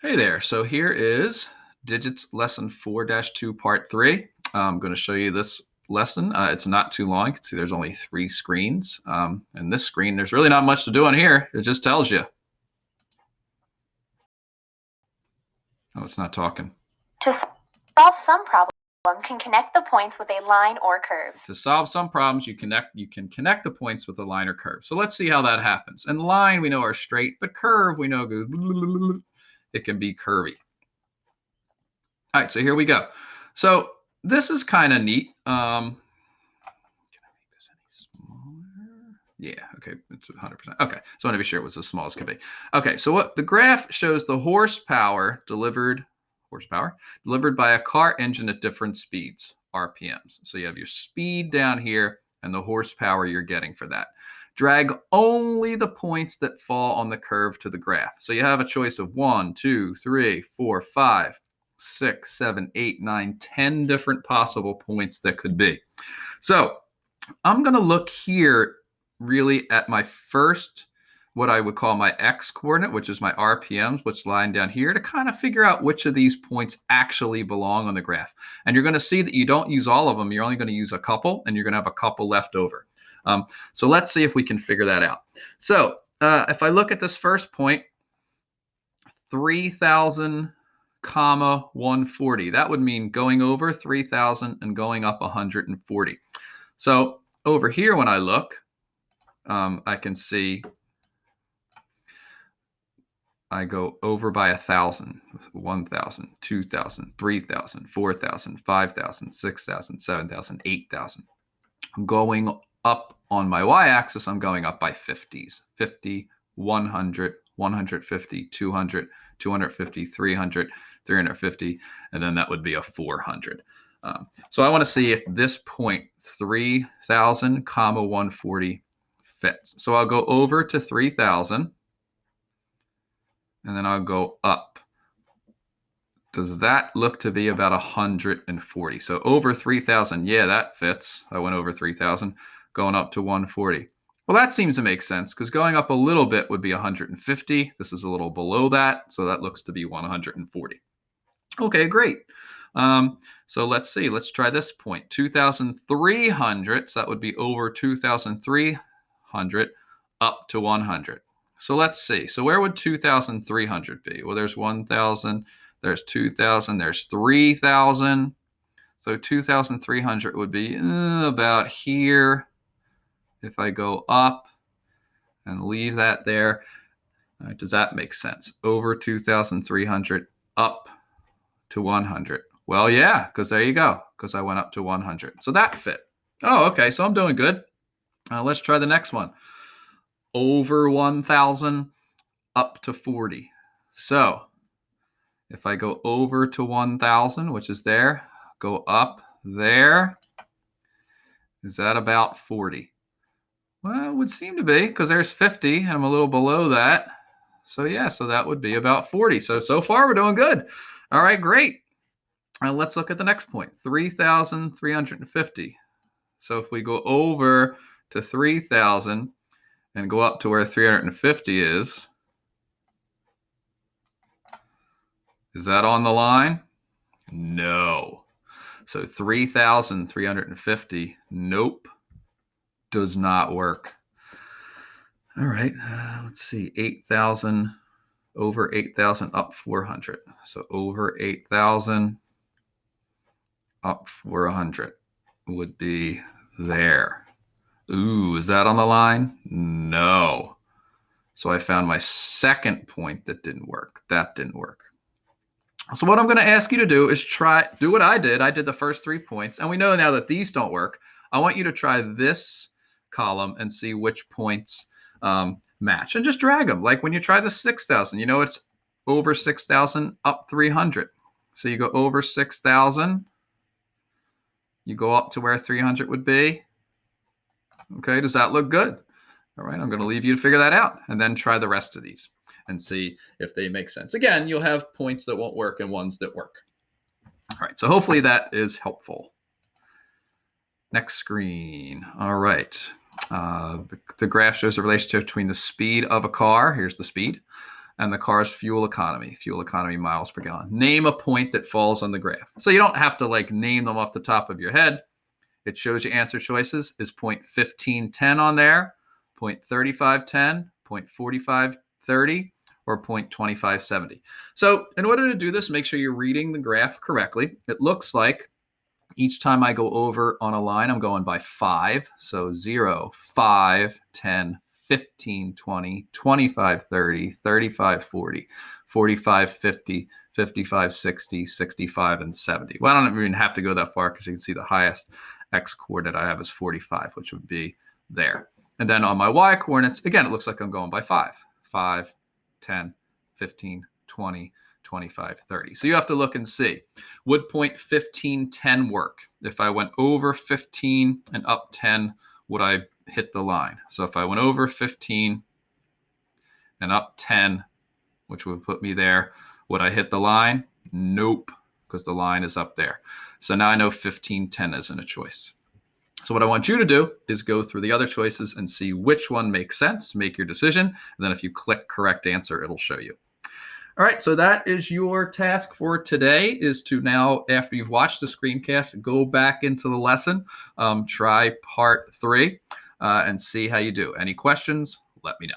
Hey there. So here is Digits Lesson 4-2 Part 3. I'm going to show you this lesson. It's not too long. You can see there's only 3 screens. And this screen, there's really not much to do on here. It just tells you. Oh, it's not talking. To solve some problems, can connect the points with a line or curve. To solve some problems, you can connect the points with a line or curve. So let's see how that happens. And line we know are straight, but curve we know goes, it can be curvy. All right, so here we go. So this is kind of neat. Can I make this any smaller? Yeah, okay, it's 100%. Okay, so I want to be sure it was as small as could be. Okay, so what the graph shows the horsepower delivered by a car engine at different speeds, RPMs. So you have your speed down here and the horsepower you're getting for that. Drag only the points that fall on the curve to the graph. So you have a choice of 1, 2, 3, 4, 5, 6, 7, 8, 9, 10 different possible points that could be. So I'm going to look here really at my first, what I would call my X coordinate, which is my RPMs, which line down here, to kind of figure out which of these points actually belong on the graph. And you're going to see that you don't use all of them. You're only going to use a couple, and you're going to have a couple left over. So let's see if we can figure that out. So if I look at this first point, 3,000, 140. That would mean going over 3,000 and going up 140. So over here, when I look, I can see I go over by 1,000, 1,000, 2,000, 3,000, 4,000, 5,000, 6,000, 7,000, 8,000. Going up on my y-axis, I'm going up by 50s. 50, 100, 150, 200, 250, 300, 350, and then that would be a 400. So I want to see if this point 3,000, 140 fits. So I'll go over to 3,000, and then I'll go up. Does that look to be about 140? So over 3,000, yeah, that fits. I went over 3,000, going up to 140. Well, that seems to make sense because going up a little bit would be 150. This is a little below that, so that looks to be 140. Okay, great. So let's see. Let's try this point. 2,300. So that would be over 2,300 up to 100. So let's see. So where would 2,300 be? Well, there's 1,000. There's 2,000. There's 3,000. So 2,300 would be about here. If I go up and leave that there, does that make sense? Over 2,300 up to 100. Well, yeah, because there you go, because I went up to 100. So that fit. Oh, okay, so I'm doing good. Let's try the next one. Over 1,000 up to 40. So if I go over to 1,000, which is there, go up there, is that about 40? Well, it would seem to be, because there's 50, and I'm a little below that. So yeah, so that would be about 40. So far we're doing good. All right, great. Let's look at the next point, 3,350. So if we go over to 3,000 and go up to where 350 is that on the line? No. So 3,350, nope, does not work. All right, let's see, 8,000, over 8,000, up 400. So over 8,000, up 400 would be there. Ooh, is that on the line? No. So I found my second point that didn't work. That didn't work. So what I'm going to ask you to do is do what I did. I did the first 3 points, and we know now that these don't work. I want you to try this column and see which points match, and just drag them. Like when you try the 6,000, you know it's over 6,000, up 300. So you go over 6,000, you go up to where 300 would be. Okay, does that look good? All right, I'm going to leave you to figure that out, and then try the rest of these and see if they make sense. Again, you'll have points that won't work and ones that work. All right, so hopefully that is helpful. Next screen. All right. The graph shows the relationship between the speed of a car. Here's the speed. and the car's fuel economy miles per gallon. Name a point that falls on the graph. So you don't have to like name them off the top of your head. It shows you answer choices. Is point 1510 on there, point 3510, point 4530, or point 2570. So in order to do this, make sure you're reading the graph correctly. It looks like each time I go over on a line, I'm going by 5. So 0, 5, 10, 15, 20, 25, 30, 35, 40, 45, 50, 55, 60, 65, and 70. Well, I don't even have to go that far because you can see the highest X coordinate I have is 45, which would be there. And then on my Y coordinates, again, it looks like I'm going by 5. 5, 10, 15, 20, 25, 30. So you have to look and see. Would point 1510 work? If I went over 15 and up 10, would I hit the line? So if I went over 15 and up 10, which would put me there, would I hit the line? Nope, because the line is up there. So now I know 1510 isn't a choice. So what I want you to do is go through the other choices and see which one makes sense, make your decision, and then if you click correct answer, it'll show you. All right, so that is your task for today, is to now, after you've watched the screencast, go back into the lesson, try part 3, and see how you do. Any questions, let me know.